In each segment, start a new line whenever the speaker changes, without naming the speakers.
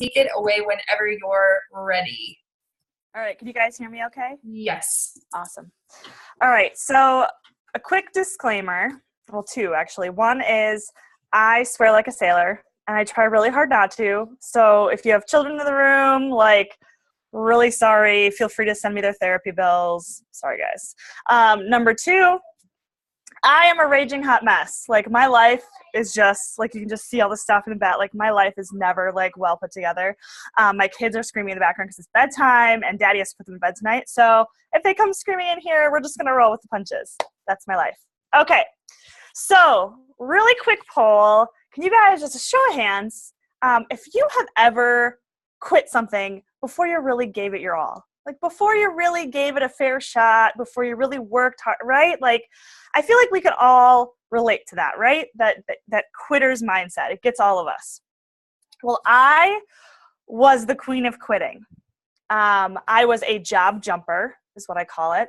take it away whenever you're ready.
All right. Can you guys hear me okay?
Yes.
Awesome. All right. So a quick disclaimer. Well, two, actually. One is I swear like a sailor, and I try really hard not to. So if you have children in the room, like, really sorry. Feel free to send me their therapy bills. Sorry, guys. Number two, I am a raging hot mess. Like, my life is just, like, you can just see all the stuff in the back. Like, my life is never, like, well put together. My kids are screaming in the background because it's bedtime, and Daddy has to put them to bed tonight. So if they come screaming in here, we're just going to roll with the punches. That's my life. Okay. So, really quick poll. Can you guys, just a show of hands, if you have ever quit something before you really gave it your all? Like, before you really gave it a fair shot, before you really worked hard, right? Like, I feel like we could all relate to that, right? That quitter's mindset. It gets all of us. Well, I was the queen of quitting. I was a job jumper, is what I call it.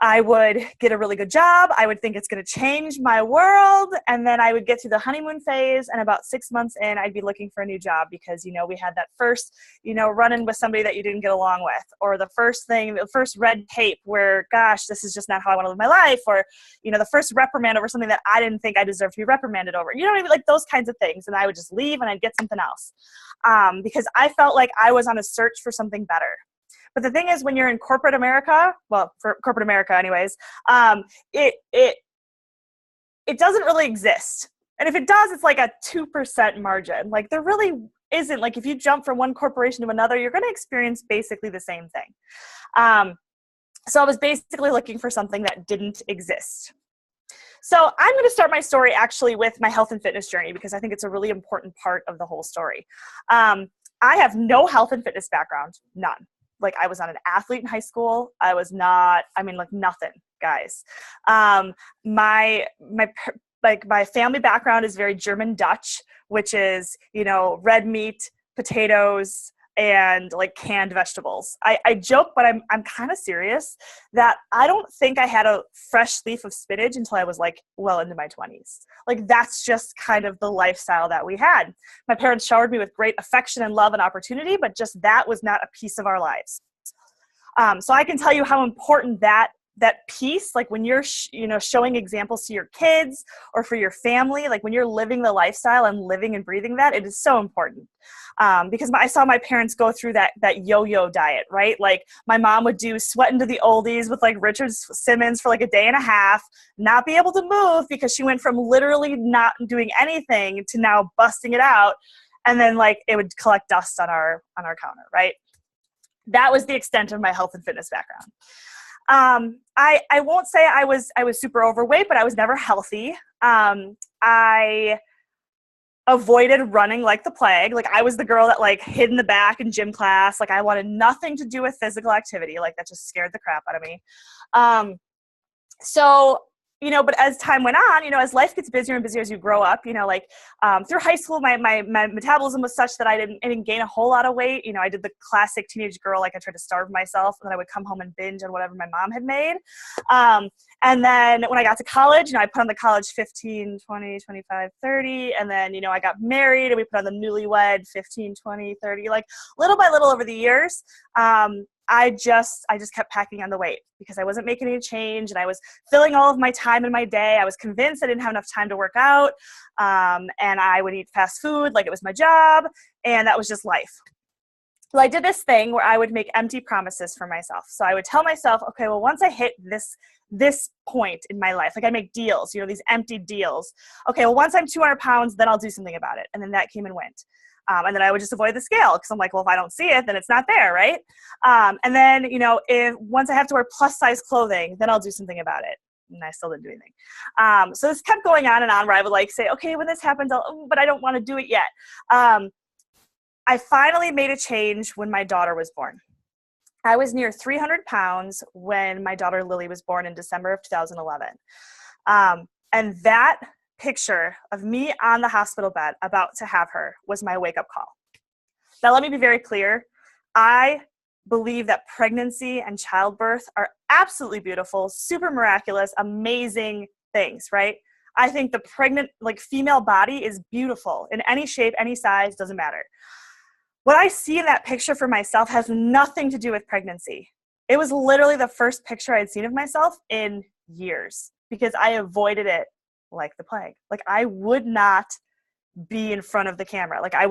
I would get a really good job. I would think it's going to change my world. And then I would get through the honeymoon phase. And about 6 months in, I'd be looking for a new job because, we had that first, run-in with somebody that you didn't get along with, or the first red tape where, gosh, this is just not how I want to live my life. Or, the first reprimand over something that I didn't think I deserved to be reprimanded over. You know what I mean? Like those kinds of things. And I would just leave and I'd get something else because I felt like I was on a search for something better. But the thing is, when you're in corporate America, well, for corporate America anyways, it doesn't really exist. And if it does, it's like a 2% margin. Like there really isn't. Like if you jump from one corporation to another, you're going to experience basically the same thing. So I was basically looking for something that didn't exist. So I'm going to start my story actually with my health and fitness journey because I think it's a really important part of the whole story. I have no health and fitness background, none. Like I was not an athlete in high school. I was not, like nothing, guys. My family background is very German Dutch, which is, red meat, potatoes, and like canned vegetables. I joke, but I'm kind of serious that I don't think I had a fresh leaf of spinach until I was like well into my 20s. Like that's just kind of the lifestyle that we had. My parents showered me with great affection and love and opportunity, but just that was not a piece of our lives. So I can tell you how important that piece, like when you're, showing examples to your kids or for your family, like when you're living the lifestyle and living and breathing that, it is so important. Because I saw my parents go through that yo-yo diet, right? Like my mom would do sweat into the oldies with like Richard Simmons for like a day and a half, not be able to move because she went from literally not doing anything to now busting it out. And then like it would collect dust on our counter, right? That was the extent of my health and fitness background. I won't say I was super overweight, but I was never healthy. I avoided running like the plague. Like I was the girl that like hid in the back in gym class. Like I wanted nothing to do with physical activity. Like that just scared the crap out of me. So, but as time went on, as life gets busier and busier as you grow up, through high school, my metabolism was such that I didn't gain a whole lot of weight. I did the classic teenage girl, like I tried to starve myself and then I would come home and binge on whatever my mom had made. And then when I got to college, I put on the college 15, 20, 25, 30. And then, I got married and we put on the newlywed 15, 20, 30, like little by little over the years. I just kept packing on the weight because I wasn't making any change and I was filling all of my time in my day. I was convinced I didn't have enough time to work out. And I would eat fast food like it was my job. And that was just life. So I did this thing where I would make empty promises for myself. So I would tell myself, okay, well, once I hit this point in my life, like I make deals, these empty deals. Okay, well, once I'm 200 pounds, then I'll do something about it. And then that came and went. And then I would just avoid the scale because I'm like, well, if I don't see it, then it's not there, right? And then, if once I have to wear plus size clothing, then I'll do something about it. And I still didn't do anything. So this kept going on and on where I would like say, okay, when this happens, but I don't want to do it yet. I finally made a change when my daughter was born. I was near 300 pounds when my daughter Lily was born in December of 2011. And that picture of me on the hospital bed about to have her was my wake-up call. Now, let me be very clear. I believe that pregnancy and childbirth are absolutely beautiful, super miraculous, amazing things, right? I think the pregnant, like, female body is beautiful in any shape, any size, doesn't matter. What I see in that picture for myself has nothing to do with pregnancy. It was literally the first picture I had seen of myself in years because I avoided it like the plague. Like, I would not be in front of the camera. Like, I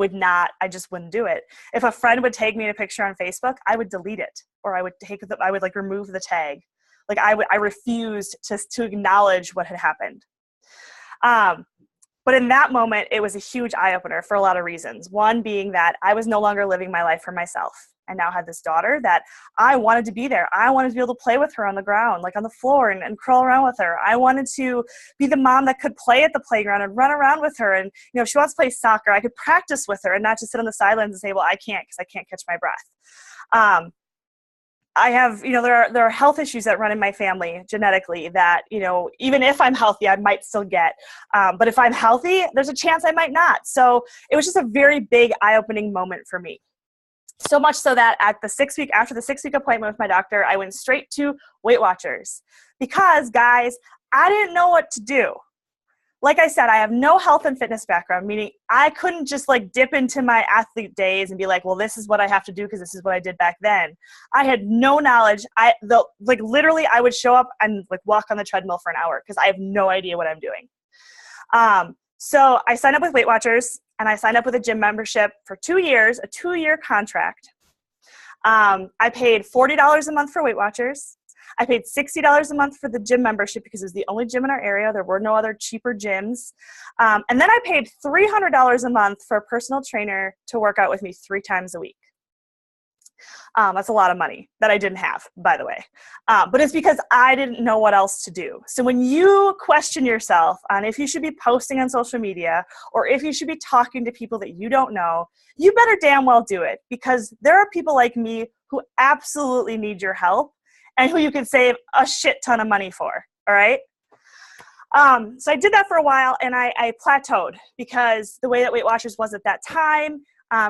just wouldn't do it. If a friend would tag me in a picture on Facebook, I would delete it, or I would like remove the tag. Like, I refused to acknowledge what had happened. But in that moment, it was a huge eye-opener for a lot of reasons. One being that I was no longer living my life for myself. I now had this daughter that I wanted to be there. I wanted to be able to play with her on the ground, like on the floor, and crawl around with her. I wanted to be the mom that could play at the playground and run around with her. And, you know, if she wants to play soccer, I could practice with her and not just sit on the sidelines and say, well, I can't because I can't catch my breath. I have, you know, there are health issues that run in my family genetically that, you know, even if I'm healthy, I might still get. But if I'm healthy, there's a chance I might not. So it was just a very big eye-opening moment for me. So much so that after the 6-week appointment with my doctor, I went straight to Weight Watchers because, guys, I didn't know what to do. Like I said, I have no health and fitness background, meaning I couldn't just like dip into my athlete days and be like, well, this is what I have to do because this is what I did back then. I had no knowledge. Literally I would show up and like walk on the treadmill for an hour because I have no idea what I'm doing. So I signed up with Weight Watchers and I signed up with a gym membership for 2 years, a 2-year contract. I paid $40 a month for Weight Watchers. I paid $60 a month for the gym membership because it was the only gym in our area. There were no other cheaper gyms. And then I paid $300 a month for a personal trainer to work out with me 3 times a week. That's a lot of money that I didn't have, by the way. But it's because I didn't know what else to do. So when you question yourself on if you should be posting on social media or if you should be talking to people that you don't know, you better damn well do it because there are people like me who absolutely need your help and who you can save a shit ton of money for, all right? So I did that for a while, and I plateaued because the way that Weight Watchers was at that time,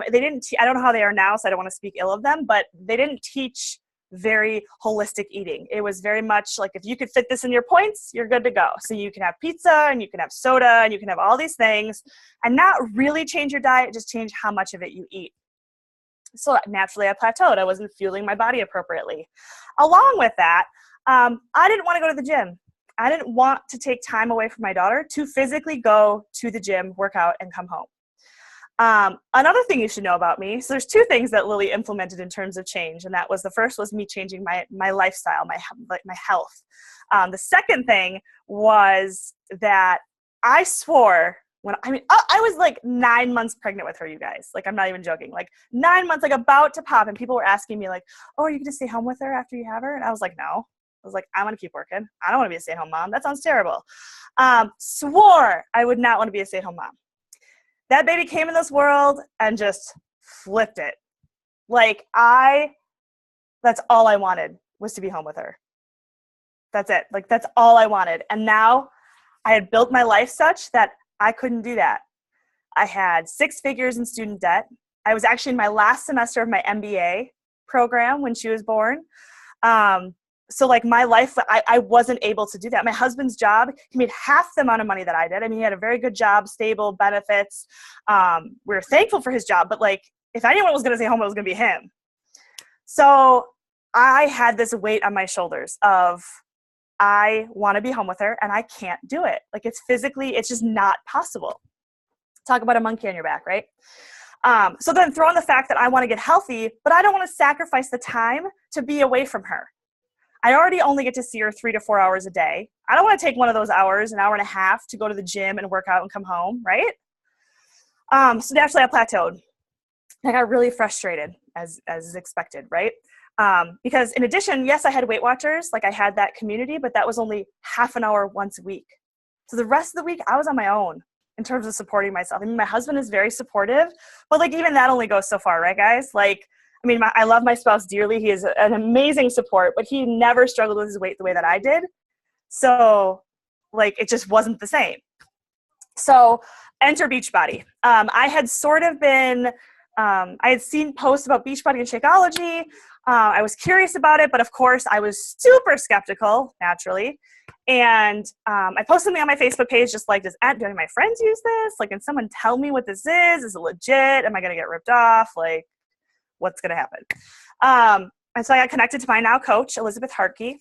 they didn't. I don't know how they are now, so I don't want to speak ill of them, but they didn't teach very holistic eating. It was very much like if you could fit this in your points, you're good to go. So you can have pizza, and you can have soda, and you can have all these things, and not really change your diet, just change how much of it you eat. So naturally, I plateaued. I wasn't fueling my body appropriately. Along with that, I didn't want to go to the gym. I didn't want to take time away from my daughter to physically go to the gym, work out, and come home. Another thing you should know about me, so there's 2 things that Lily implemented in terms of change, and that was the first was me changing my lifestyle, my health. The second thing was that I swore I was like 9 months pregnant with her, you guys. Like, I'm not even joking. Like 9 months, like about to pop, and people were asking me like, oh, are you going to stay home with her after you have her? And I was like, no. I was like, I want to keep working. I don't want to be a stay-at-home mom. That sounds terrible. Swore I would not want to be a stay-at-home mom. That baby came in this world and just flipped it. Like that's all I wanted was to be home with her. That's it. Like, that's all I wanted. And now I had built my life such that I couldn't do that. I had 6 figures in student debt. I was actually in my last semester of my MBA program when she was born. So like my life, I wasn't able to do that. My husband's job, he made half the amount of money that I did. I mean, he had a very good job, stable benefits. We were thankful for his job, but like if anyone was going to stay home, it was going to be him. So I had this weight on my shoulders of I want to be home with her and I can't do it. Like it's just not possible. Talk about a monkey on your back, right? So then throw in the fact that I want to get healthy, but I don't want to sacrifice the time to be away from her. I already only get to see her 3 to 4 hours a day. I don't want to take one of those hours, an hour and a half to go to the gym and work out and come home, right? So naturally I plateaued. I got really frustrated as expected, right? Because in addition, yes, I had Weight Watchers, like I had that community, but that was only half an hour once a week. So the rest of the week I was on my own in terms of supporting myself. I mean, my husband is very supportive, but like even that only goes so far, right, guys? Like, I mean, I love my spouse dearly. He is an amazing support, but he never struggled with his weight the way that I did. So like, it just wasn't the same. So enter Beachbody. I had sort of been I had seen posts about Beachbody and Shakeology. I was curious about it, but of course I was super skeptical, naturally. And I posted something on my Facebook page just like, do any of my friends use this? Like, can someone tell me what this is? Is it legit? Am I going to get ripped off? Like, what's going to happen? And so I got connected to my now coach, Elizabeth Hartke.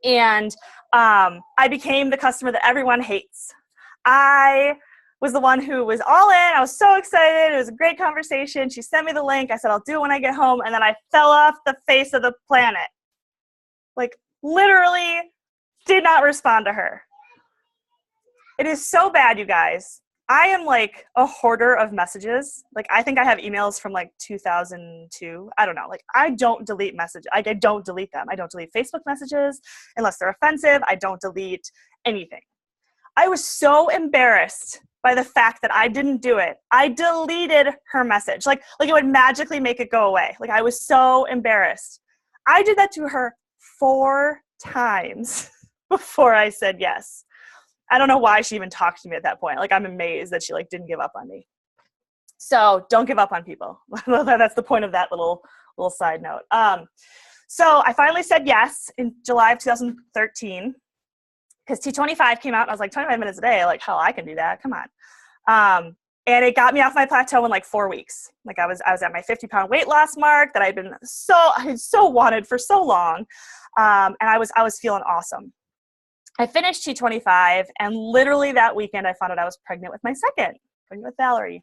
And I became the customer that everyone hates. I was the one who was all in. I was so excited. It was a great conversation. She sent me the link. I said, I'll do it when I get home. And then I fell off the face of the planet. Like, literally did not respond to her. It is so bad, you guys. I am like a hoarder of messages. Like, I think I have emails from like 2002. I don't know. Like, I don't delete messages. I don't delete them. I don't delete Facebook messages unless they're offensive. I don't delete anything. I was so embarrassed by the fact that I didn't do it. I deleted her message. Like it would magically make it go away. Like, I was so embarrassed. I did that to her 4 times before I said yes. I don't know why she even talked to me at that point. Like, I'm amazed that she like didn't give up on me. So don't give up on people. That's the point of that little side note. So I finally said yes in July of 2013 because T25 came out. And I was like, 25 minutes a day. Like, hell, I can do that. Come on. And it got me off my plateau in like 4 weeks. Like, I was at my 50-pound weight loss mark that I had so wanted for so long. And I was feeling awesome. I finished T25, and literally that weekend I found out I was pregnant with my second, pregnant with Valerie.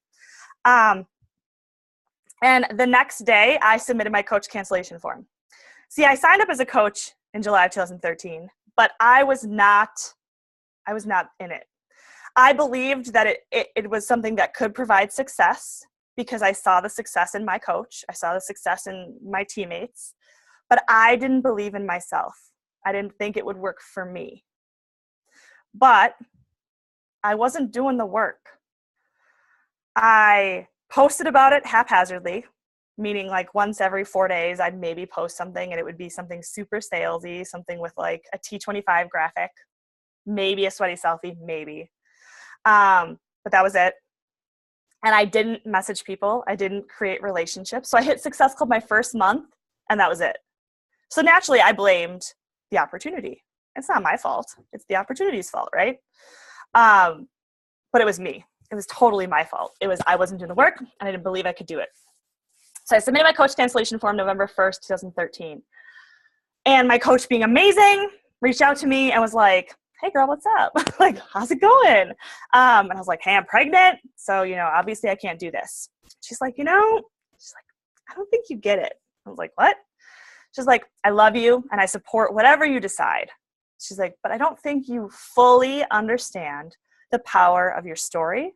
And the next day I submitted my coach cancellation form. See, I signed up as a coach in July of 2013, but I was not in it. I believed that it was something that could provide success because I saw the success in my coach. I saw the success in my teammates, but I didn't believe in myself. I didn't think it would work for me. But I wasn't doing the work. I posted about it haphazardly, meaning like once every 4 days, I'd maybe post something and it would be something super salesy, something with like a T25 graphic, maybe a sweaty selfie, maybe. But that was it. And I didn't message people. I didn't create relationships. So I hit Success Club my first month and that was it. So naturally I blamed the opportunity. It's not my fault. It's the opportunity's fault, right? But it was me. It was totally my fault. I wasn't doing the work and I didn't believe I could do it. So I submitted my coach cancellation form November 1st, 2013. And my coach, being amazing, reached out to me and was like, hey girl, what's up? Like, how's it going? And I was like, hey, I'm pregnant. So, obviously I can't do this. She's like, I don't think you get it. I was like, what? She's like, I love you and I support whatever you decide. She's like, but I don't think you fully understand the power of your story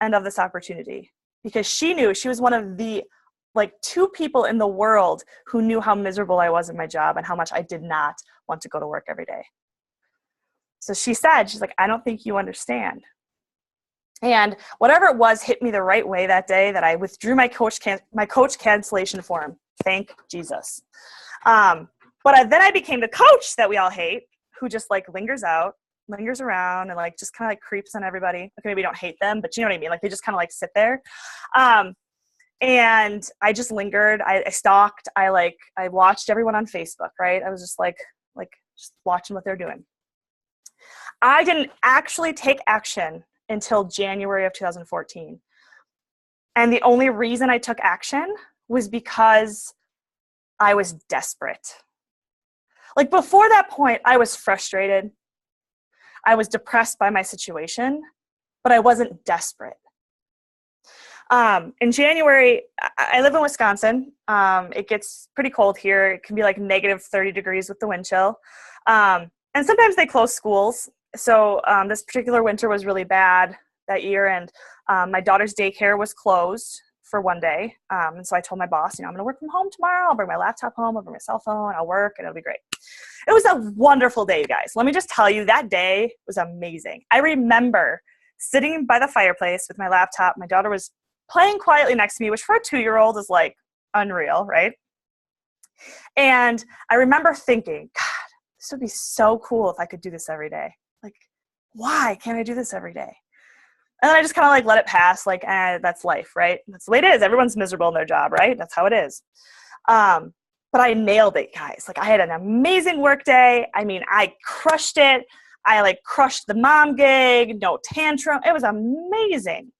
and of this opportunity. Because she knew, she was one of the 2 people in the world who knew how miserable I was in my job and how much I did not want to go to work every day. So she's like, I don't think you understand. And whatever it was hit me the right way that day that I withdrew my coach cancellation form. Thank Jesus. But then I became the coach that we all hate, who just lingers around and just kind of creeps on everybody. Okay, maybe don't hate them, but you know what I mean? They just kind of sit there. And I just lingered. I stalked. I watched everyone on Facebook, right? I was just just watching what they're doing. I didn't actually take action until January of 2014. And the only reason I took action was because I was desperate. Before that point, I was frustrated. I was depressed by my situation, but I wasn't desperate. In January, I live in Wisconsin. It gets pretty cold here. It can be negative 30 degrees with the wind chill. And sometimes they close schools. So this particular winter was really bad that year. And my daughter's daycare was closed for one day. And so I told my boss, I'm going to work from home tomorrow. I'll bring my laptop home. I'll bring my cell phone. I'll work and it'll be great. It was a wonderful day, you guys. Let me just tell you, that day was amazing. I remember sitting by the fireplace with my laptop. My daughter was playing quietly next to me, which for a 2-year-old is unreal, right? And I remember thinking, God, this would be so cool if I could do this every day. Why can't I do this every day? And then I just kind of like let it pass, like, that's life, right? That's the way it is. Everyone's miserable in their job, right? That's how it is. But I nailed it, guys. Like, I had an amazing work day. I mean, I crushed it. I like crushed the mom gig, no tantrum. It was amazing.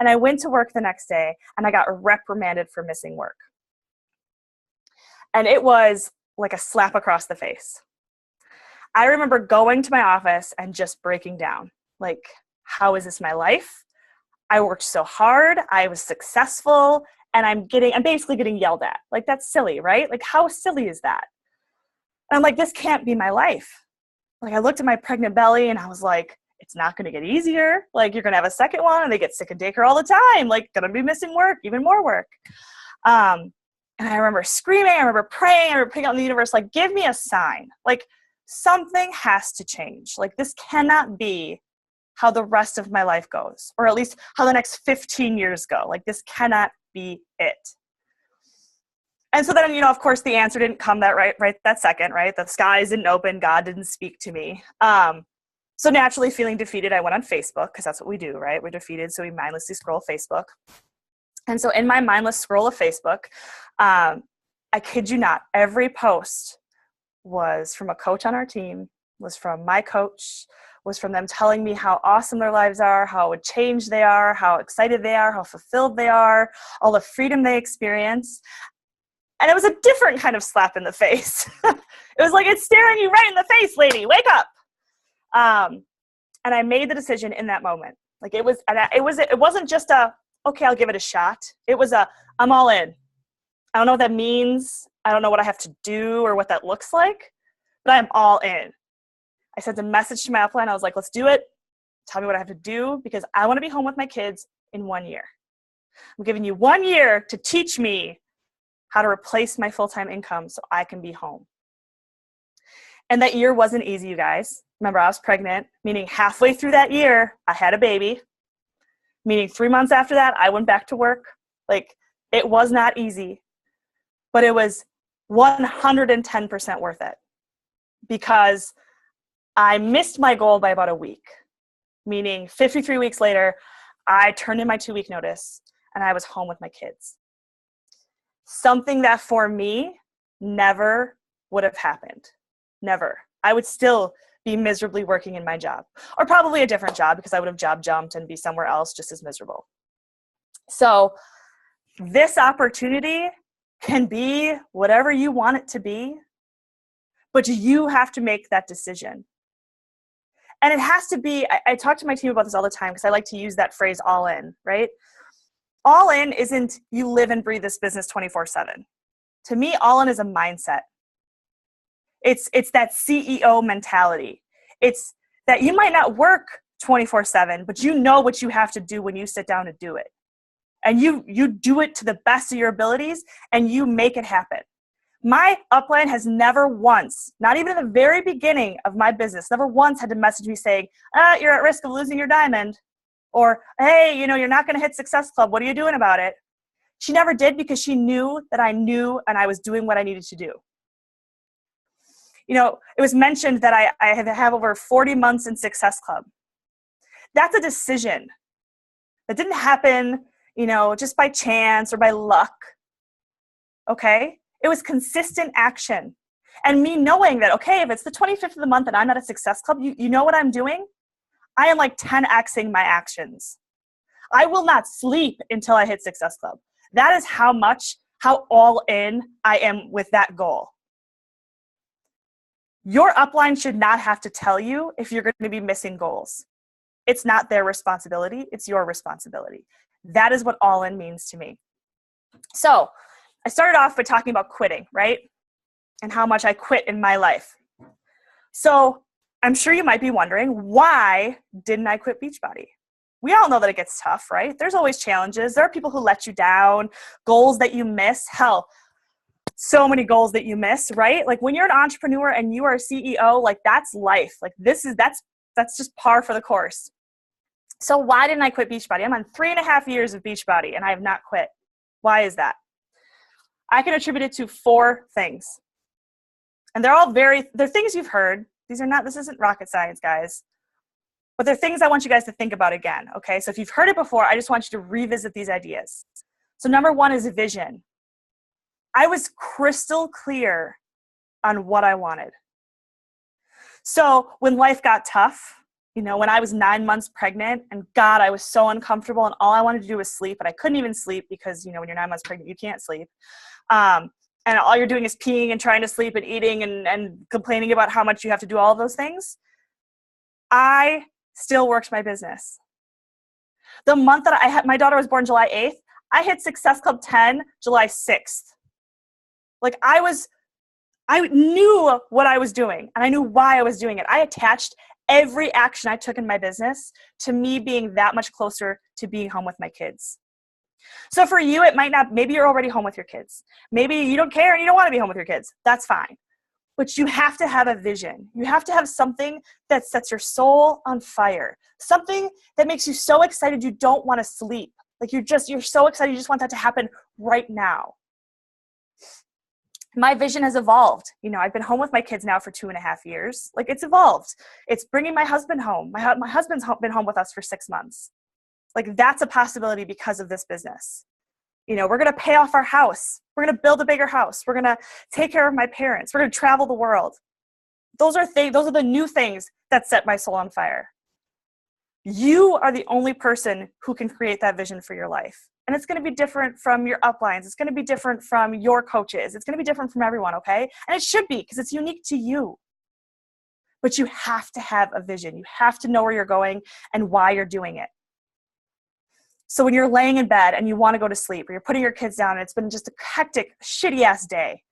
And I went to work the next day and I got reprimanded for missing work. And it was like a slap across the face. I remember going to my office and just breaking down. Like, how is this my life? I worked so hard. I was successful. And I'm basically getting yelled at. Like, that's silly, right? Like, how silly is that? And I'm like, this can't be my life. Like, I looked at my pregnant belly and I was like, it's not going to get easier. Like, you're going to have a second one and they get sick and daycare all the time. Like, going to be missing work, even more work. And I remember screaming, I remember praying, I remember putting out in the universe, like, give me a sign. Like, something has to change. Like, this cannot be how the rest of my life goes, or at least how the next 15 years go. Like, this cannot be it. And so then, of course, the answer didn't come right that second, right? The skies didn't open. God didn't speak to me. So naturally, feeling defeated, I went on Facebook, because that's what we do, right? We're defeated, so we mindlessly scroll Facebook. And so in my mindless scroll of Facebook, I kid you not, every post was from a coach on our team, was from my coach, was from them telling me how awesome their lives are, how changed they are, how excited they are, how fulfilled they are, all the freedom they experience. And it was a different kind of slap in the face. It was like, it's staring you right in the face, lady, wake up. And I made the decision in that moment. Like, it wasn't just okay, I'll give it a shot. It was I'm all in. I don't know what that means. I don't know what I have to do or what that looks like, but I'm all in. I sent a message to my upline. I was like, let's do it. Tell me what I have to do, because I want to be home with my kids in 1 year. I'm giving you 1 year to teach me how to replace my full-time income so I can be home. And that year wasn't easy, you guys. Remember, I was pregnant, meaning halfway through that year, I had a baby. Meaning 3 months after that, I went back to work. Like, it was not easy, but it was 110% worth it, because I missed my goal by about a week, meaning 53 weeks later, I turned in my 2-week notice and I was home with my kids. Something that for me never would have happened. Never. I would still be miserably working in my job, or probably a different job, because I would have job jumped and be somewhere else just as miserable. So this opportunity can be whatever you want it to be, but you have to make that decision. And it has to be, I talk to my team about this all the time, because I like to use that phrase, all in, right? All in isn't you live and breathe this business 24/7. To me, all in is a mindset. It's that CEO mentality. It's that you might not work 24/7, but you know what you have to do when you sit down to do it. And you do it to the best of your abilities, and you make it happen. My upline has never once, not even in the very beginning of my business, never once had to message me saying, you're at risk of losing your diamond. Or, hey, you're not going to hit Success Club. What are you doing about it? She never did, because she knew that I knew and I was doing what I needed to do. It was mentioned that I have over 40 months in Success Club. That's a decision. That didn't happen, just by chance or by luck. Okay? It was consistent action. And me knowing that, okay, if it's the 25th of the month and I'm at a Success Club, you know what I'm doing? I am like 10xing my actions. I will not sleep until I hit Success Club. That is how all in I am with that goal. Your upline should not have to tell you if you're going to be missing goals. It's not their responsibility. It's your responsibility. That is what all in means to me. So I started off by talking about quitting, right? And how much I quit in my life. So I'm sure you might be wondering, why didn't I quit Beachbody? We all know that it gets tough, right? There's always challenges. There are people who let you down, goals that you miss. Hell, so many goals that you miss, right? Like, when you're an entrepreneur and you are a CEO, like, that's life. Like, that's just par for the course. So why didn't I quit Beachbody? I'm on 3.5 years of Beachbody and I have not quit. Why is that? I can attribute it to 4 things. And they're things you've heard. This isn't rocket science, guys. But there are things I want you guys to think about again, okay? So if you've heard it before, I just want you to revisit these ideas. So number one is vision. I was crystal clear on what I wanted. So when life got tough, when I was 9 months pregnant and God, I was so uncomfortable and all I wanted to do was sleep, and I couldn't even sleep because, when you're 9 months pregnant, you can't sleep. And all you're doing is peeing and trying to sleep and eating and complaining about how much you have to do all of those things. I still worked my business. The month that my daughter was born July 8th, I hit Success Club 10 July 6th. Like I knew what I was doing and I knew why I was doing it. I attached every action I took in my business to me being that much closer to being home with my kids. So for you, it might not, maybe you're already home with your kids. Maybe you don't care and you don't want to be home with your kids. That's fine. But you have to have a vision. You have to have something that sets your soul on fire. Something that makes you so excited you don't want to sleep. Like you're so excited you just want that to happen right now. My vision has evolved. I've been home with my kids now for 2.5 years. Like it's evolved. It's bringing my husband home. My husband's been home with us for 6 months. Like that's a possibility because of this business. We're going to pay off our house. We're going to build a bigger house. We're going to take care of my parents. We're going to travel the world. Those are the new things that set my soul on fire. You are the only person who can create that vision for your life. And it's going to be different from your uplines. It's going to be different from your coaches. It's going to be different from everyone, okay? And it should be because it's unique to you. But you have to have a vision. You have to know where you're going and why you're doing it. So when you're laying in bed and you want to go to sleep or you're putting your kids down and it's been just a hectic, shitty-ass day,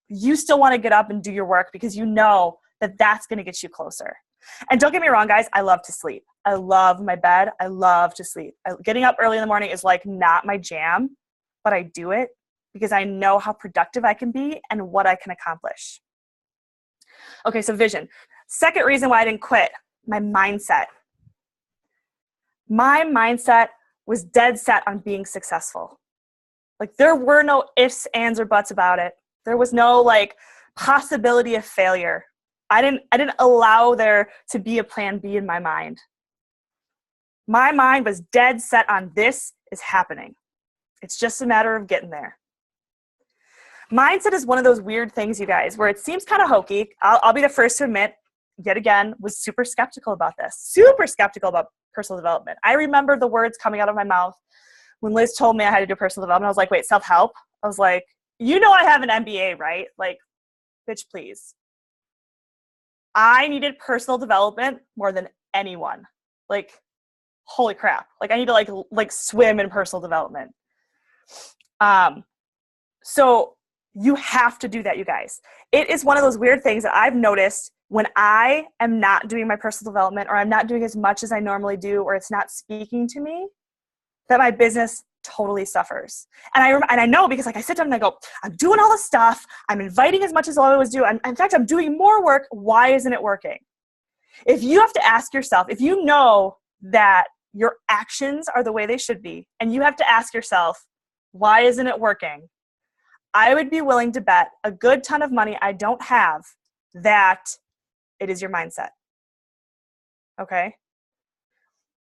you still want to get up and do your work because you know that that's going to get you closer. And don't get me wrong, guys, I love to sleep. I love my bed. I love to sleep. Getting up early in the morning is like not my jam, but I do it because I know how productive I can be and what I can accomplish. Okay, so vision. Second reason why I didn't quit, my mindset. My mindset was dead set on being successful. Like there were no ifs, ands, or buts about it. There was no possibility of failure. I didn't allow there to be a plan B in my mind. My mind was dead set on this is happening. It's just a matter of getting there. Mindset is one of those weird things, you guys, where it seems kind of hokey. I'll be the first to admit, yet again, was super skeptical about this. Super skeptical about personal development. I remember the words coming out of my mouth when Liz told me I had to do personal development. I was like, wait, self-help? I was like, I have an MBA, right? Like, bitch, please. I needed personal development more than anyone. Like, holy crap. Like, I need to like swim in personal development. So you have to do that, you guys. It is one of those weird things that I've noticed when I am not doing my personal development or I'm not doing as much as I normally do or it's not speaking to me, that my business totally suffers. And I know because I sit down and I go, I'm doing all this stuff. I'm inviting as much as I always do. In fact, I'm doing more work. Why isn't it working? If you have to ask yourself, if you know that your actions are the way they should be, and you have to ask yourself, why isn't it working? I would be willing to bet a good ton of money I don't have that it is your mindset. Okay?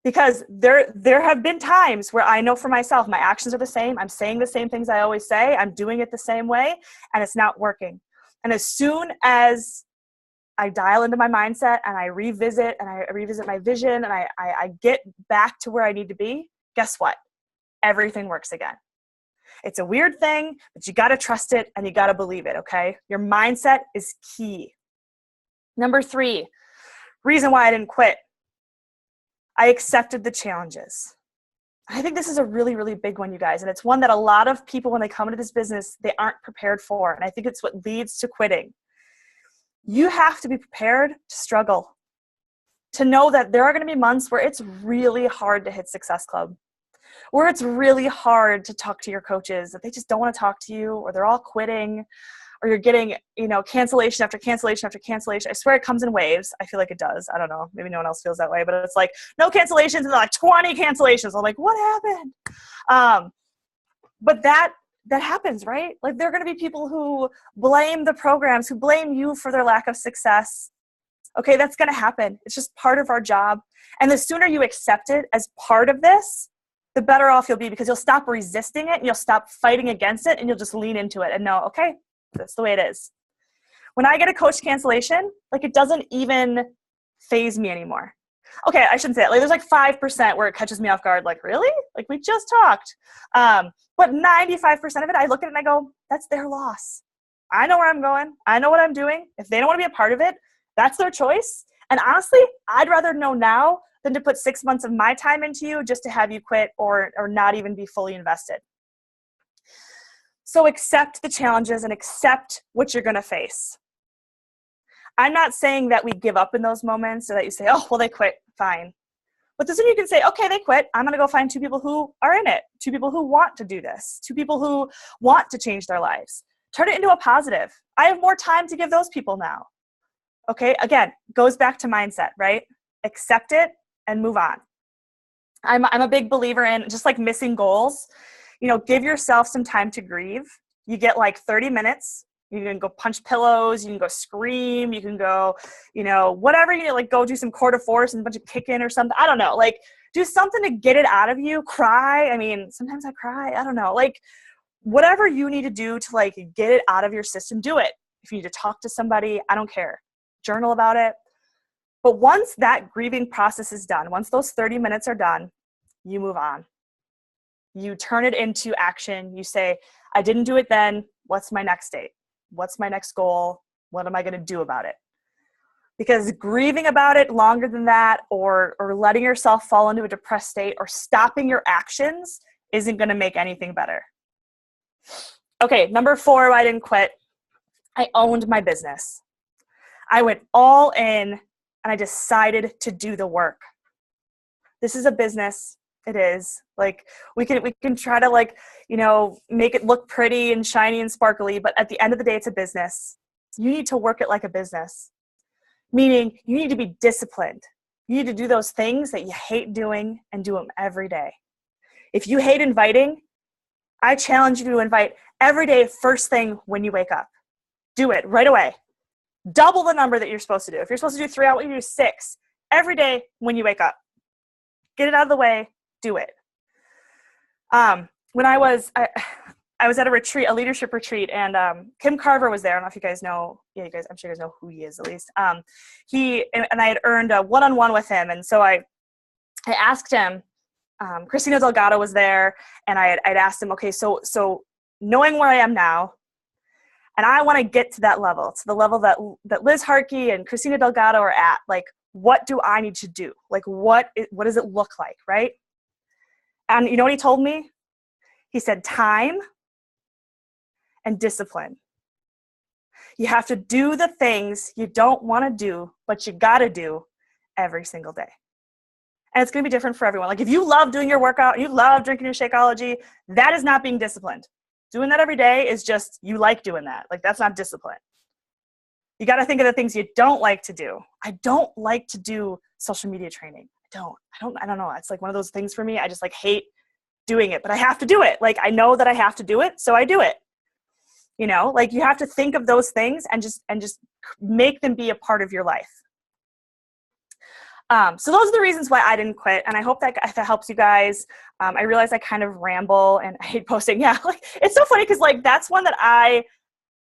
Because there have been times where I know for myself, my actions are the same. I'm saying the same things I always say. I'm doing it the same way, and it's not working. And as soon as I dial into my mindset and I revisit my vision and I get back to where I need to be, guess what? Everything works again. It's a weird thing, but you got to trust it and you got to believe it, okay? Your mindset is key. Number 3, reason why I didn't quit. I accepted the challenges. I think this is a really, really big one, you guys. And it's one that a lot of people, when they come into this business, they aren't prepared for. And I think it's what leads to quitting. You have to be prepared to struggle, to know that there are going to be months where it's really hard to hit Success Club, where it's really hard to talk to your coaches, that they just don't want to talk to you, or they're all quitting, or you're getting, cancellation after cancellation after cancellation. I swear it comes in waves. I feel like it does. I don't know. Maybe no one else feels that way, but it's like no cancellations and like 20 cancellations. I'm like, what happened? But that happens, right? Like there are going to be people who blame the programs, who blame you for their lack of success. Okay, that's going to happen. It's just part of our job. And the sooner you accept it as part of this, the better off you'll be, because you'll stop resisting it and you'll stop fighting against it and you'll just lean into it and know, okay, that's the way it is. When I get a coach cancellation, like, it doesn't even phase me anymore. Okay, I shouldn't say it. Like, there's like 5% where it catches me off guard. Like, really? Like, we just talked. But 95% of it, I look at it and I go, that's their loss. I know where I'm going. I know what I'm doing. If they don't want to be a part of it, that's their choice. And honestly, I'd rather know now than to put 6 months of my time into you just to have you quit or not even be fully invested. So accept the challenges and accept what you're going to face. I'm not saying that we give up in those moments or that you say, oh, well, they quit. Fine. But the sooner you can say, okay, they quit. I'm going to go find 2 people who are in it, 2 people who want to do this, 2 people who want to change their lives. Turn it into a positive. I have more time to give those people now. Okay, again, goes back to mindset, right? Accept it and move on. I'm a big believer in just like missing goals. You know, give yourself some time to grieve. You get like 30 minutes. You can go punch pillows. You can go scream. You can go, you know, whatever you need, like go do some core de force and a bunch of kicking or something. I don't know. Like, do something to get it out of you. Cry. I mean, sometimes I cry. I don't know. Like, whatever you need to do to like get it out of your system, do it. If you need to talk to somebody, I don't care. Journal about it. But once that grieving process is done, once those 30 minutes are done, you move on. You turn it into action. You say, I didn't do it then. What's my next date? What's my next goal? What am I going to do about it? Because grieving about it longer than that, or letting yourself fall into a depressed state, or stopping your actions isn't going to make anything better. Okay, number 4, I didn't quit. I owned my business. I went all in and I decided to do the work. This is a business. It is. Like, we can try to, like, you know, make it look pretty and shiny and sparkly, but at the end of the day, it's a business. You need to work it like a business. Meaning, you need to be disciplined. You need to do those things that you hate doing and do them every day. If you hate inviting, I challenge you to invite every day, first thing when you wake up. Do it right away. Double the number that you're supposed to do. If you're supposed to do 3 hours, you do 6 every day when you wake up. Get it out of the way. Do it. When I was at a retreat, a leadership retreat, and Kim Carver was there. I don't know if you guys know. Yeah, you guys. I'm sure you guys know who he is at least. He and I had earned a one-on-one with him, and so I asked him. Christina Delgado was there, and I'd asked him, okay, so knowing where I am now, and I want to get to that level, to the level that Liz Harkey and Christina Delgado are at. Like, what do I need to do? Like, what does it look like, right? And you know what he told me? He said, time and discipline. You have to do the things you don't want to do, but you got to do every single day. And it's going to be different for everyone. Like, if you love doing your workout, you love drinking your Shakeology, that is not being disciplined. Doing that every day is just, you like doing that. Like, that's not discipline. You got to think of the things you don't like to do. I don't like to do social media training. I don't know. It's like one of those things for me. I just like hate doing it, but I have to do it. Like, I know that I have to do it, so I do it. You know, like, you have to think of those things and just make them be a part of your life. So those are the reasons why I didn't quit. And I hope that helps you guys. I realize I kind of ramble and I hate posting. Yeah. Like, it's so funny because, like, that's one that I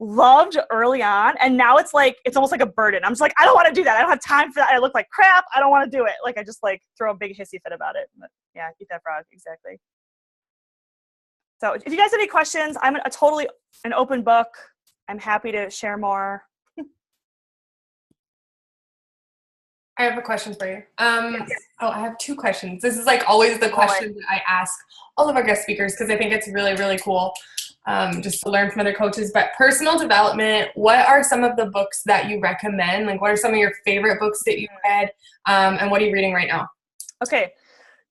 loved early on. And now it's like, it's almost like a burden. I'm just like, I don't want to do that. I don't have time for that. I look like crap. I don't want to do it. Like, I just like throw a big hissy fit about it. But yeah, eat that frog. Exactly. So if you guys have any questions, I'm totally an open book. I'm happy to share more.
I have a question for you.
Yes.
Oh, I have 2 questions. This is like always the question that I ask all of our guest speakers because I think it's really, really cool just to learn from other coaches. But personal development, what are some of the books that you recommend? Like, what are some of your favorite books that you've read? And what are you reading right now?
Okay.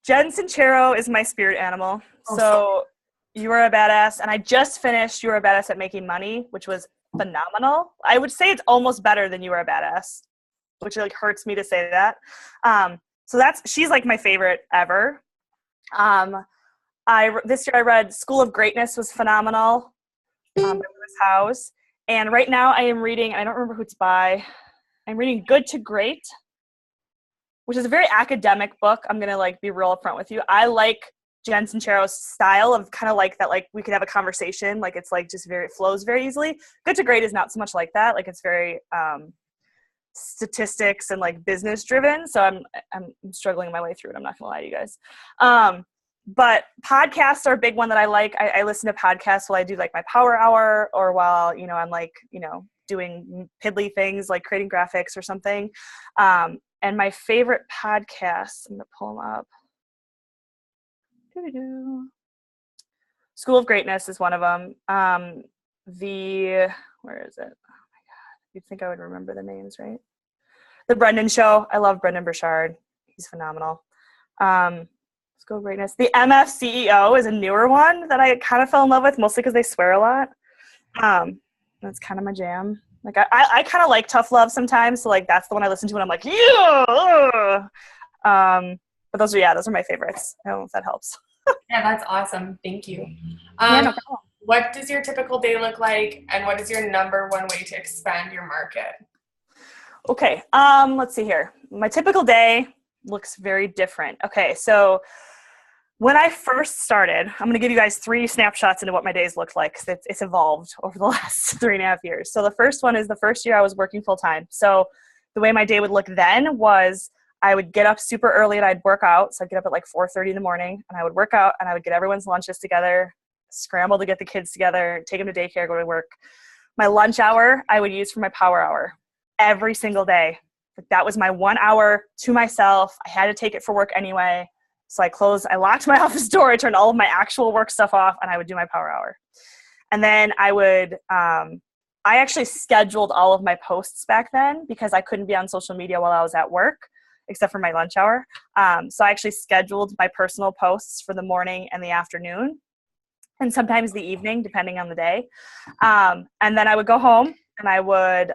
Jen Sincero is my spirit animal. So You Are a Badass. And I just finished You Are a Badass at Making Money, which was phenomenal. I would say it's almost better than You Are a Badass, which like hurts me to say that. So she's like my favorite ever. This year I read School of Greatness was phenomenal by Lewis Howes. And right now I am reading, I don't remember who it's by. I'm reading Good to Great, which is a very academic book. I'm going to like be real upfront with you. I like Jen Sincero's style of kind of like that, like we could have a conversation. Like it's like just very, it flows very easily. Good to Great is not so much like that. Like it's very statistics and like business driven. So I'm struggling my way through it. I'm not going to lie to you guys. But podcasts are a big one that I like. I listen to podcasts while I do like my power hour or while, you know, I'm like, you know, doing piddly things like creating graphics or something. And my favorite podcasts, I'm going to pull them up. School of Greatness is one of them. Where is it? Oh my God. You'd think I would remember the names, right? The Brendan Show. I love Brendan Burchard. He's phenomenal. School of Greatness. The MF CEO is a newer one that I kind of fell in love with, mostly because they swear a lot. That's kind of my jam. Like I kind of like tough love sometimes. So like that's the one I listen to when I'm like, yeah. But those are my favorites. I don't know if that helps.
Yeah, that's awesome. Thank you.
Yeah, no problem.
What does your typical day look like, and what is your number one way to expand your market?
Okay, let's see here. My typical day looks very different. Okay, so when I first started, I'm going to give you guys 3 snapshots into what my days looked like, because it's evolved over the last 3.5 years. So the first one is the first year I was working full time. So the way my day would look then was I would get up super early and I'd work out. So I'd get up at like 4:30 in the morning and I would work out and I would get everyone's lunches together, scramble to get the kids together, take them to daycare, go to work. My lunch hour I would use for my power hour every single day. That was my 1 hour to myself. I had to take it for work anyway. So I locked my office door, I turned all of my actual work stuff off, and I would do my power hour. And then I actually scheduled all of my posts back then because I couldn't be on social media while I was at work, except for my lunch hour. So I actually scheduled my personal posts for the morning and the afternoon, and sometimes the evening, depending on the day. And then I would go home and I would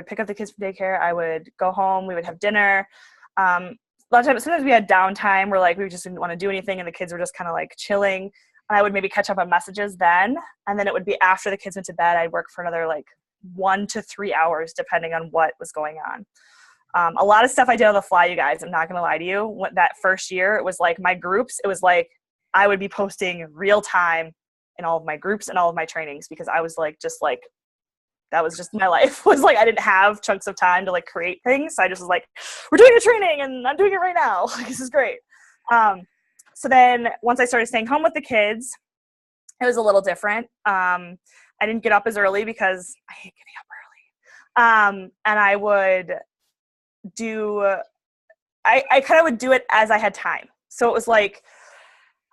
pick up the kids from daycare. I would go home. We would have dinner. A lot of times, sometimes we had downtime where like we just didn't want to do anything and the kids were just kind of like chilling. And I would maybe catch up on messages then. And then it would be after the kids went to bed, I'd work for another like 1 to 3 hours, depending on what was going on. A lot of stuff I did on the fly, you guys. I'm not going to lie to you. That first year, it was like my groups. It was like I would be posting real time in all of my groups and all of my trainings because I was like, that was just my life. Was like I didn't have chunks of time to like create things. So I just was like, we're doing a training and I'm doing it right now. Like, this is great. So then once I started staying home with the kids, it was a little different. I didn't get up as early because I hate getting up early. And I would I kind of would do it as I had time. So it was like,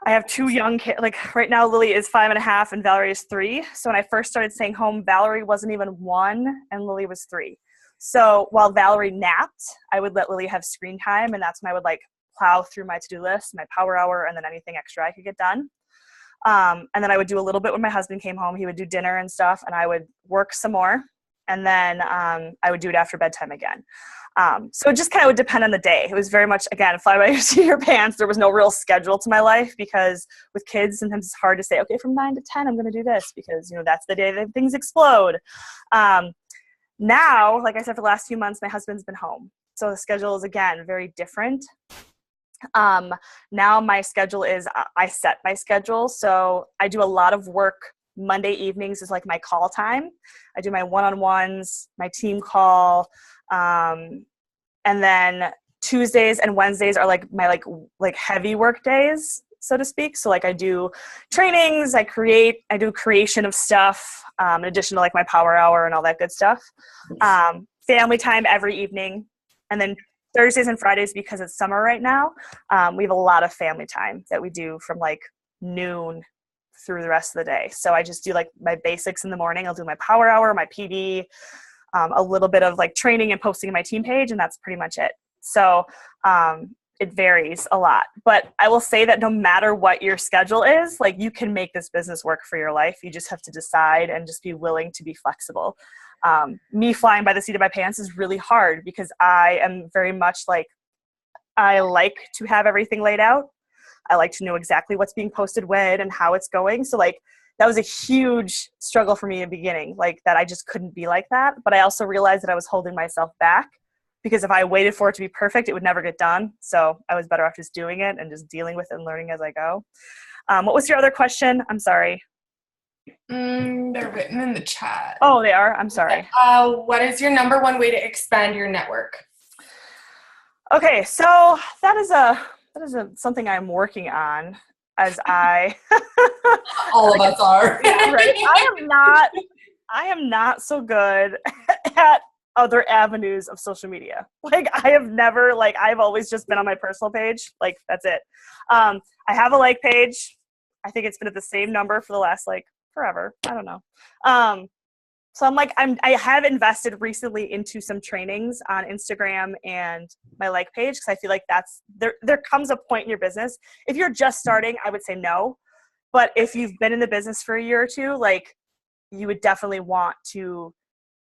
I have 2 young kids. Like right now, Lily is 5.5 and Valerie is 3. So when I first started staying home, Valerie wasn't even 1 and Lily was 3. So while Valerie napped, I would let Lily have screen time. And that's when I would like plow through my to-do list, my power hour, and then anything extra I could get done. And then I would do a little bit when my husband came home. He would do dinner and stuff and I would work some more. And then I would do it after bedtime again. So it just kind of would depend on the day. It was very much, again, fly by your seat of your pants. There was no real schedule to my life because with kids, sometimes it's hard to say, okay, from 9 to 10, I'm going to do this because, you know, that's the day that things explode. Now, like I said, for the last few months, my husband's been home. So the schedule is, again, very different. Now my schedule is, I set my schedule. So I do a lot of work. Monday evenings is like my call time. I do my one-on-ones, my team call, and then Tuesdays and Wednesdays are like my like heavy work days, so to speak. So like I do trainings, I do creation of stuff, in addition to like my power hour and all that good stuff. Family time every evening. And then Thursdays and Fridays, because it's summer right now, we have a lot of family time that we do from like noon through the rest of the day. So I just do like my basics in the morning. I'll do my power hour, my PD, a little bit of like training and posting on my team page, and that's pretty much it. So it varies a lot. But I will say that no matter what your schedule is, like you can make this business work for your life. You just have to decide and just be willing to be flexible. Me flying by the seat of my pants is really hard because I am very much like, I like to have everything laid out. I like to know exactly what's being posted when and how it's going. So like that was a huge struggle for me in the beginning, like that I just couldn't be like that. But I also realized that I was holding myself back because if I waited for it to be perfect, it would never get done. So I was better off just doing it and just dealing with it and learning as I go. What was your other question? I'm sorry.
They're written in the chat.
Oh, they are? I'm sorry.
What is your number one way to expand your network?
Okay, so that is something I'm working on as I
all of us are.
Yeah, right. I am not so good at other avenues of social media. Like I have never, like I've always just been on my personal page. Like that's it. I have a like page. I think it's been at the same number for the last like forever. I don't know. So I have invested recently into some trainings on Instagram and my like page because I feel like there comes a point in your business. If you're just starting, I would say no. But if you've been in the business for a year or two, like you would definitely want to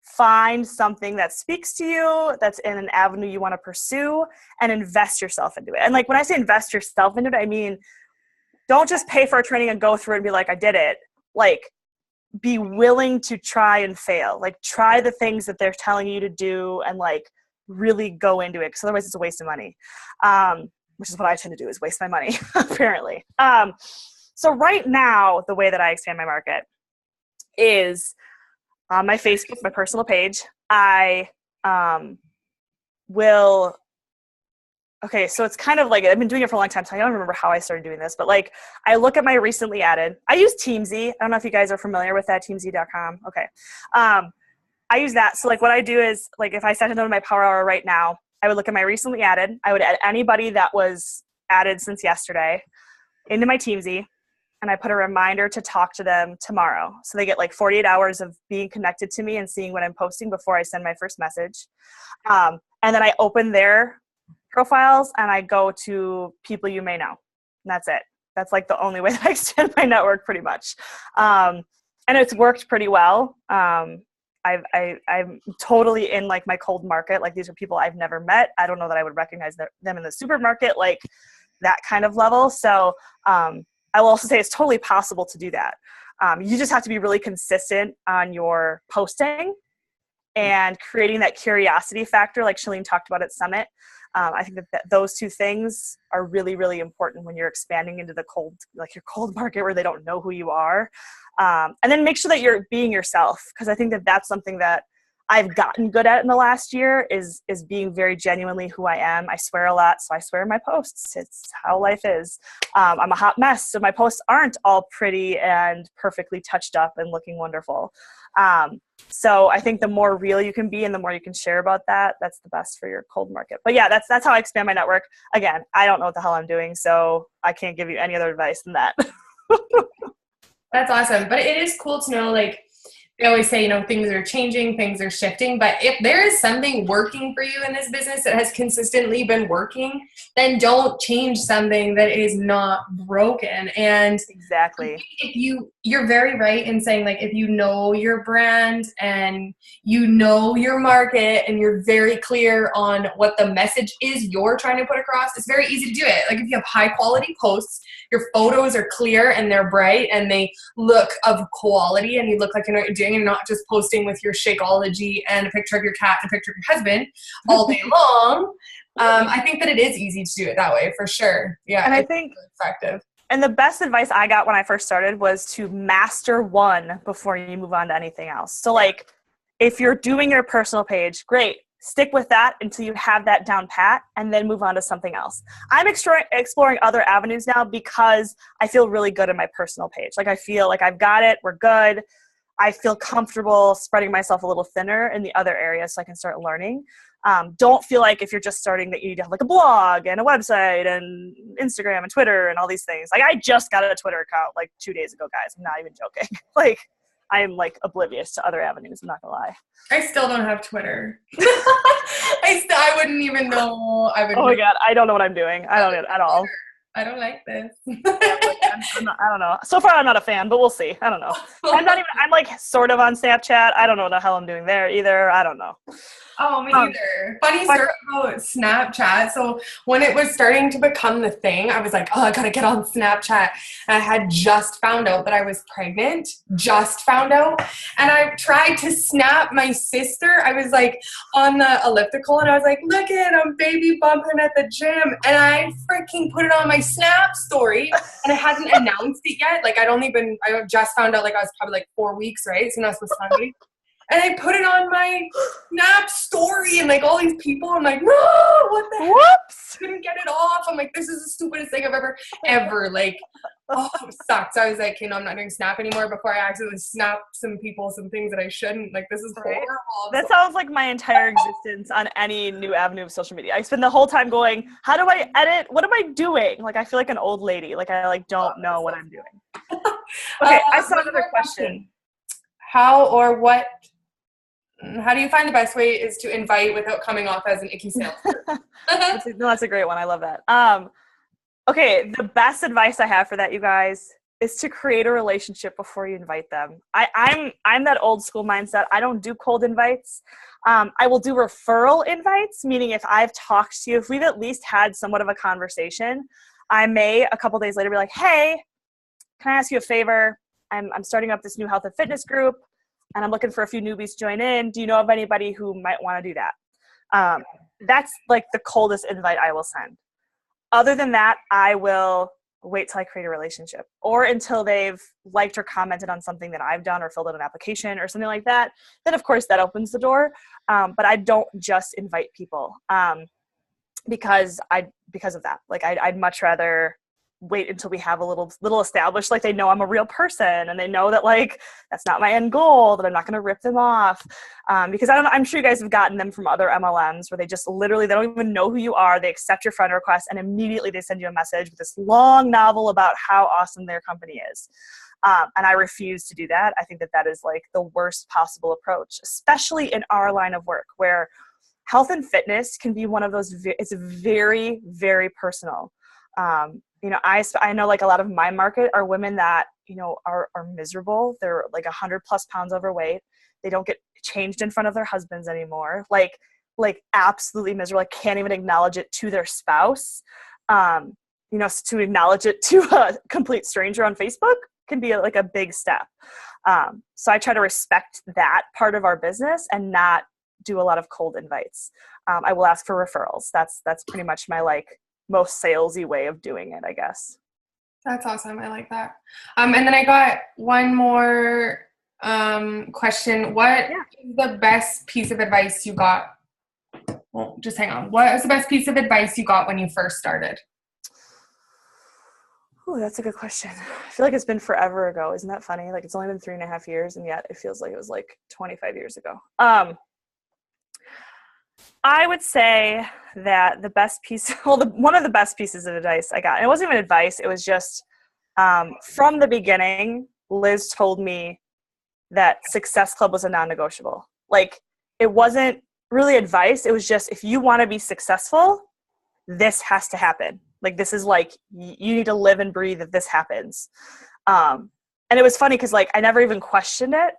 find something that speaks to you, that's in an avenue you want to pursue, and invest yourself into it. And like when I say invest yourself into it, I mean, don't just pay for a training and go through it and be like, I did it. Like be willing to try and fail. Like try the things that they're telling you to do and like really go into it because otherwise it's a waste of money, which is what I tend to do is waste my money apparently. So right now, the way that I expand my market is on my Facebook, my personal page. I will, okay, so it's kind of like, I've been doing it for a long time, so I don't remember how I started doing this, but like I look at my recently added, I use Teamzy. I don't know if you guys are familiar with that, teamzy.com. Okay. I use that. So like what I do is like if I sent a note to my Power Hour right now, I would look at my recently added. I would add anybody that was added since yesterday into my Teamzy. And I put a reminder to talk to them tomorrow. So they get like 48 hours of being connected to me and seeing what I'm posting before I send my first message. And then I open their profiles and I go to people you may know. And that's it. That's like the only way that I extend my network pretty much. And it's worked pretty well. I'm totally in like my cold market. Like these are people I've never met. I don't know that I would recognize them in the supermarket, like that kind of level. So, I will also say it's totally possible to do that. You just have to be really consistent on your posting and creating that curiosity factor like Shalene talked about at Summit. I think that those two things are really, really important when you're expanding into the your cold market where they don't know who you are. And then make sure that you're being yourself because I think that that's something that I've gotten good at in the last year is being very genuinely who I am. I swear a lot, so I swear in my posts. It's how life is. I'm a hot mess, so my posts aren't all pretty and perfectly touched up and looking wonderful. So I think the more real you can be and the more you can share about that, that's the best for your cold market. But yeah, that's how I expand my network. Again, I don't know what the hell I'm doing, so I can't give you any other advice than that.
That's awesome. But it is cool to know, like, they always say, things are changing, things are shifting, but if there is something working for you in this business that has consistently been working, then don't change something that is not broken. And
exactly.
If you're very right in saying, like, if you know your brand and you know your market and you're very clear on what the message is you're trying to put across, it's very easy to do it. Like if you have high quality posts, your photos are clear and they're bright and they look of quality and you look like you know what you're doing and not just posting with your Shakeology and a picture of your cat and a picture of your husband all day long. I think that it is easy to do it that way for sure. Yeah.
And I think
really effective.
And the best advice I got when I first started was to master one before you move on to anything else. So like if you're doing your personal page, great. Stick with that until you have that down pat and then move on to something else. I'm exploring other avenues now because I feel really good in my personal page. Like I feel like I've got it. We're good. I feel comfortable spreading myself a little thinner in the other areas so I can start learning. Don't feel like if you're just starting that you need to have like a blog and a website and Instagram and Twitter and all these things. Like I just got a Twitter account like 2 days ago, guys. I'm not even joking. Like I am like oblivious to other avenues. I'm not gonna lie.
I still don't have Twitter. I wouldn't even know.
Oh my God. I don't know what I'm doing. I don't know at all.
I don't like this.
I don't know. So far, I'm not a fan, but we'll see. I don't know. I'm like sort of on Snapchat. I don't know what the hell I'm doing there either. I don't know.
Oh, me either. Funny story about Snapchat. So when it was starting to become the thing, I was like, oh, I gotta get on Snapchat. And I had just found out that I was pregnant, just found out. And I tried to snap my sister. I was like on the elliptical and I was like, look at I'm baby bumping at the gym. And I freaking put it on my Snap story and I hadn't announced it yet. Like I just found out like I was probably like 4 weeks, right? So now it's Sunday. And I put it on my Snap story and like all these people, I'm like, no, what the heck?
Whoops.
Couldn't get it off. I'm like, this is the stupidest thing I've ever, like, oh, it sucked. So I was like, okay, no, I'm not doing Snap anymore before I accidentally snap some people, some things that I shouldn't. Like, this is horrible.
That sounds like my entire existence on any new avenue of social media. I spend the whole time going, how do I edit? What am I doing? Like, I feel like an old lady. Like, I like don't know what I'm doing. Okay, I saw another question.
How do you find the best way is to invite without coming off as an icky salesperson?
That's a great one. I love that. Okay, the best advice I have for that, you guys, is to create a relationship before you invite them. I'm that old school mindset. I don't do cold invites. I will do referral invites, meaning if I've talked to you, if we've at least had somewhat of a conversation, I may a couple days later be like, hey, can I ask you a favor? I'm starting up this new health and fitness group, and I'm looking for a few newbies to join in. Do you know of anybody who might want to do that? That's like the coldest invite I will send. Other than that, I will wait till I create a relationship or until they've liked or commented on something that I've done or filled out an application or something like that. Then, of course, that opens the door. But I don't just invite people because of that. Like, I'd much rather wait until we have a little established, like they know I'm a real person and they know that like that's not my end goal, that I'm not going to rip them off. Because I'm sure you guys have gotten them from other MLMs where they just literally, they don't even know who you are. They accept your friend request and immediately they send you a message with this long novel about how awesome their company is. And I refuse to do that. I think that is like the worst possible approach, especially in our line of work where health and fitness can be one of those, it's very, very personal. I know like a lot of my market are women that, are miserable. They're like 100+ pounds overweight. They don't get changed in front of their husbands anymore. Like absolutely miserable. Like can't even acknowledge it to their spouse. To acknowledge it to a complete stranger on Facebook can be like a big step. So I try to respect that part of our business and not do a lot of cold invites. I will ask for referrals. That's pretty much my like most salesy way of doing it, I guess.
That's awesome. I like that. And then I got one more question. What is the best piece of advice you got? Well, just hang on. What is the best piece of advice you got when you first started?
Oh, that's a good question. I feel like it's been forever ago. Isn't that funny? Like it's only been 3.5 years and yet it feels like it was like 25 years ago. I would say that the best piece, one of the best pieces of advice I got, and it wasn't even advice, it was just from the beginning, Liz told me that Success Club was a non-negotiable. Like, it wasn't really advice. It was just, if you want to be successful, this has to happen. Like, this is like, you need to live and breathe that this happens. And it was funny because, like, I never even questioned it.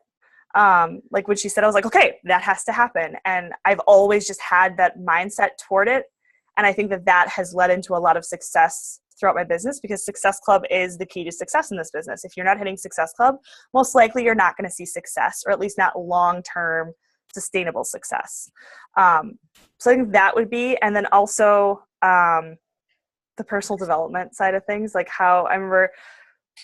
Like when she said, I was like, okay, that has to happen. And I've always just had that mindset toward it. And I think that has led into a lot of success throughout my business because Success Club is the key to success in this business. If you're not hitting Success Club, most likely you're not going to see success, or at least not long-term sustainable success. So I think that would be, and then also the personal development side of things, like how I remember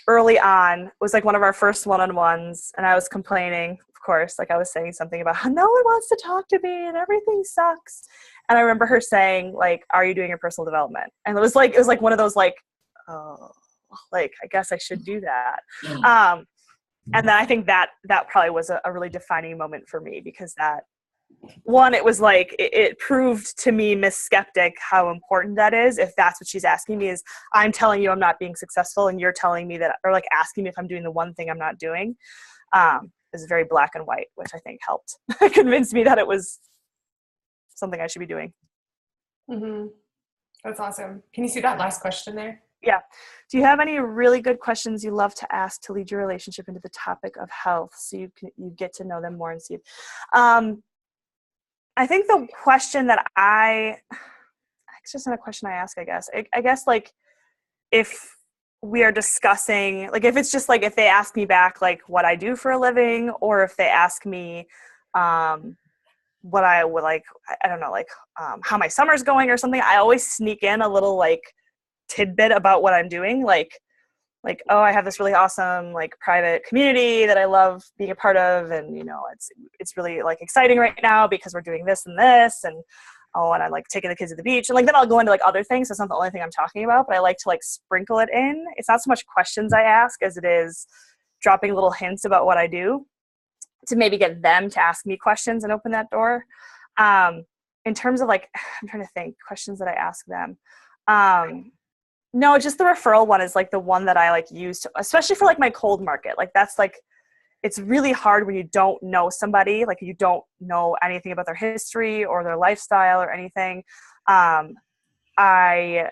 early on, it was like one of our first one-on-ones, and I was complaining, of course, like I was saying something about how no one wants to talk to me and everything sucks. And I remember her saying, like, are you doing your personal development? And it was like one of those like, oh, like, I guess I should do that. And then I think that probably was a really defining moment for me because that, one, it was like, it proved to me, Miss Skeptic, how important that is. If that's what she's asking me is, I'm telling you I'm not being successful and you're telling me that, or like asking me if I'm doing the one thing I'm not doing, is very black and white, which I think helped convince me that it was something I should be doing.
Mm-hmm. That's awesome. Can you see that last question there?
Yeah. Do you have any really good questions you love to ask to lead your relationship into the topic of health so you get to know them more and see? I think the question that it's just not a question I ask, I guess. I guess like if we are discussing, like if it's just like if they ask me back like what I do for a living, or if they ask me what I would like, I don't know, like how my summer's going or something, I always sneak in a little like tidbit about what I'm doing, like oh, I have this really awesome like private community that I love being a part of, and you know it's really like exciting right now because we're doing this and this, and oh, and I like taking the kids to the beach, and like then I'll go into like other things. That's not the only thing I'm talking about, but I like to like sprinkle it in. It's not so much questions I ask as it is dropping little hints about what I do to maybe get them to ask me questions and open that door. In terms of like, I'm trying to think questions that I ask them. No, just the referral one is like the one that I like use to, especially for like my cold market. Like that's like, it's really hard when you don't know somebody, like you don't know anything about their history or their lifestyle or anything. So I'll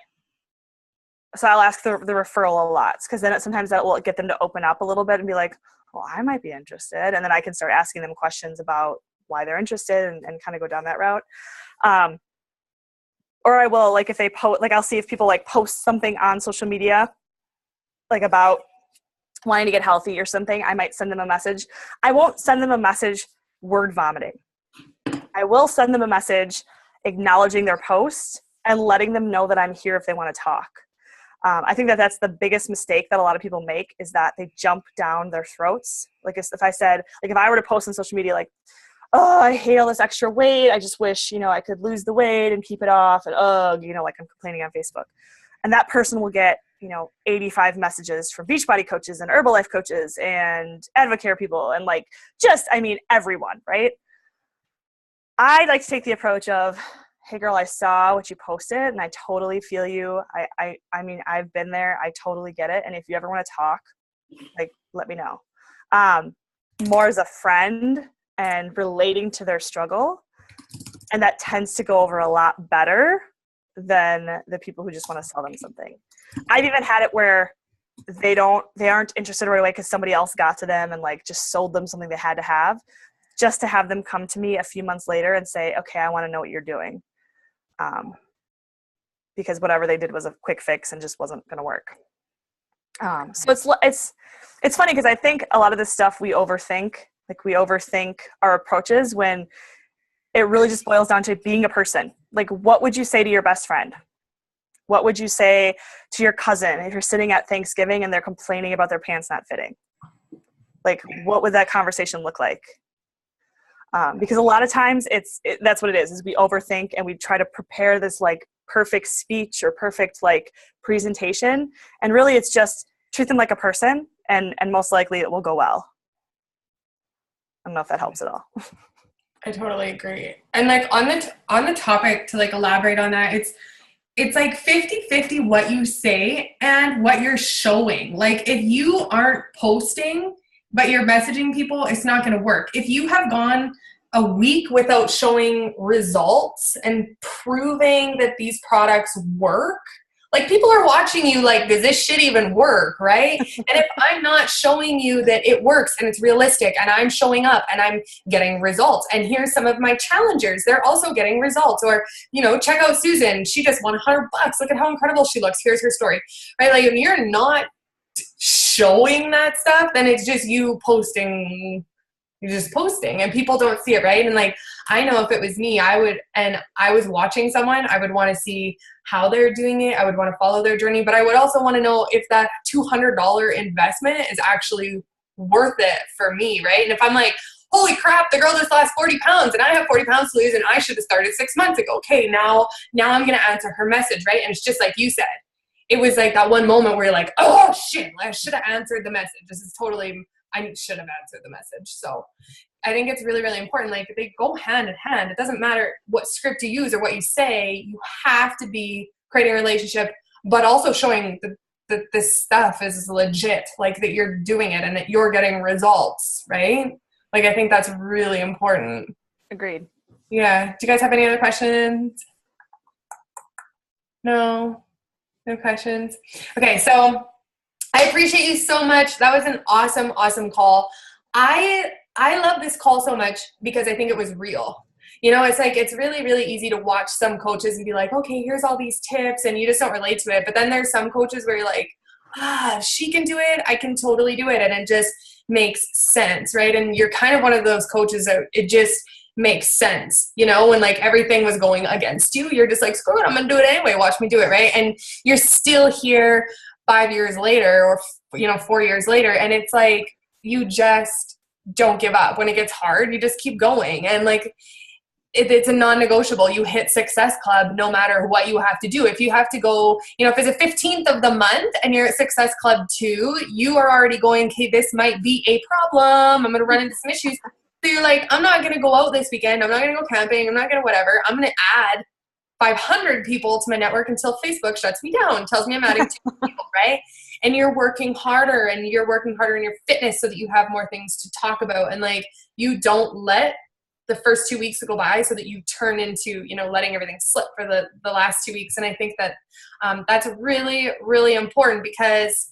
ask the referral a lot, because then sometimes that will get them to open up a little bit and be like, well, I might be interested. And then I can start asking them questions about why they're interested and kind of go down that route. Or I will, like if they post, like I'll see if people like post something on social media, like about wanting to get healthy or something, I might send them a message. I won't send them a message word vomiting. I will send them a message acknowledging their post and letting them know that I'm here if they want to talk. I think that that's the biggest mistake that a lot of people make, is that they jump down their throats. Like if I said, like if I were to post on social media, like, oh, I hate all this extra weight, I just wish, you know, I could lose the weight and keep it off, and you know, like I'm complaining on Facebook. And that person will get, you know, 85 messages from Beachbody coaches and Herbalife coaches and Advocare people and like just, I mean, everyone, right? I like to take the approach of, hey girl, I saw what you posted and I totally feel you. I mean, I've been there. I totally get it. And if you ever want to talk, like, let me know. More as a friend and relating to their struggle. And that tends to go over a lot better than the people who just want to sell them something. I've even had it where they aren't interested right away because somebody else got to them and like just sold them something they had to have, just to have them come to me a few months later and say, okay, I want to know what you're doing. Because whatever they did was a quick fix and just wasn't going to work. So it's funny because I think a lot of this stuff we overthink our approaches, when it really just boils down to being a person. Like, what would you say to your best friend? What would you say to your cousin if you're sitting at Thanksgiving and they're complaining about their pants not fitting? Like, what would that conversation look like? Because a lot of times that's what it is we overthink and we try to prepare this like perfect speech or perfect like presentation. And really it's just treat them like a person and most likely it will go well. I don't know if that helps at all.
I totally agree. And like on the topic, to like elaborate on that, it's like 50-50 what you say and what you're showing. Like if you aren't posting but you're messaging people, it's not going to work. If you have gone a week without showing results and proving that these products work, like people are watching you like, does this shit even work, right? And if I'm not showing you that it works and it's realistic and I'm showing up and I'm getting results, and here's some of my challengers, they're also getting results. Or, you know, check out Susan, she just won $100. Look at how incredible she looks. Here's her story, right? Like if you're not showing that stuff, then it's just you posting. You're just posting and people don't see it, right? And like, I know if it was me, I was watching someone, I would want to see how they're doing it. I would want to follow their journey, but I would also want to know if that $200 investment is actually worth it for me, right? And if I'm like, holy crap, the girl just lost 40 pounds and I have 40 pounds to lose and I should have started 6 months ago. Okay, now I'm going to answer her message, right? And it's just like you said. It was like that one moment where you're like, oh shit, I should have answered the message. I should have answered the message. So I think it's really, really important. Like they go hand in hand. It doesn't matter what script you use or what you say. You have to be creating a relationship, but also showing that this stuff is legit, like that you're doing it and that you're getting results, right? Like I think that's really important.
Agreed.
Yeah. Do you guys have any other questions? No? No questions. Okay, so I appreciate you so much. That was an awesome, awesome call. I love this call so much because I think it was real. You know, it's like it's really, really easy to watch some coaches and be like, okay, here's all these tips, and you just don't relate to it. But then there's some coaches where you're like, if she can do it, I can totally do it. And it just makes sense, right? And you're kind of one of those coaches that it just makes sense, you know, when like everything was going against you, you're just like, screw it, I'm gonna do it anyway, watch me do it, right? And you're still here 5 years later, or 4 years later, and it's like you just don't give up. When it gets hard, you just keep going. And like it's a non-negotiable. You hit Success Club no matter what you have to do. If you have to go, if it's the 15th of the month and you're at Success Club 2, you are already going, okay, this might be a problem. I'm going to run into some issues. So you're like, I'm not going to go out this weekend. I'm not going to go camping. I'm not going to whatever. I'm going to add 500 people to my network until Facebook shuts me down, tells me I'm adding 2 people, right? And you're working harder, and you're working harder in your fitness so that you have more things to talk about. And like, you don't let the first 2 weeks go by so that you turn into, letting everything slip for the last 2 weeks. And I think that that's really, really important, because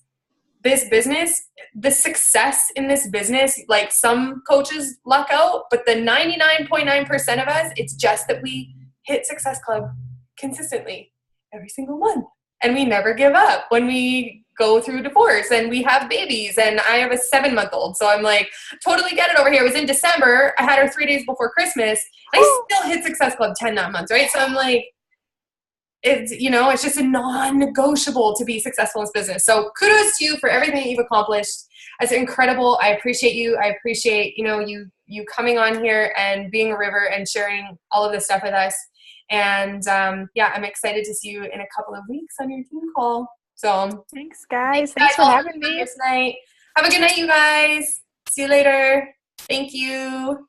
this business, the success in this business, like some coaches luck out, but the 99.9% of us, it's just that we hit Success Club consistently every single month. And we never give up when we go through divorce and we have babies, and I have a 7-month-old. So I'm like, totally get it over here. It was in December. I had her 3 days before Christmas. I still hit Success Club 10 that month, right? So I'm like, it's just a non-negotiable to be successful in this business. So kudos to you for everything you've accomplished. It's incredible. I appreciate you. I appreciate, you coming on here and being a river and sharing all of this stuff with us. And I'm excited to see you in a couple of weeks on your team call. So
thanks, guys. Thanks for having me
tonight. Have a good night, you guys. See you later. Thank you.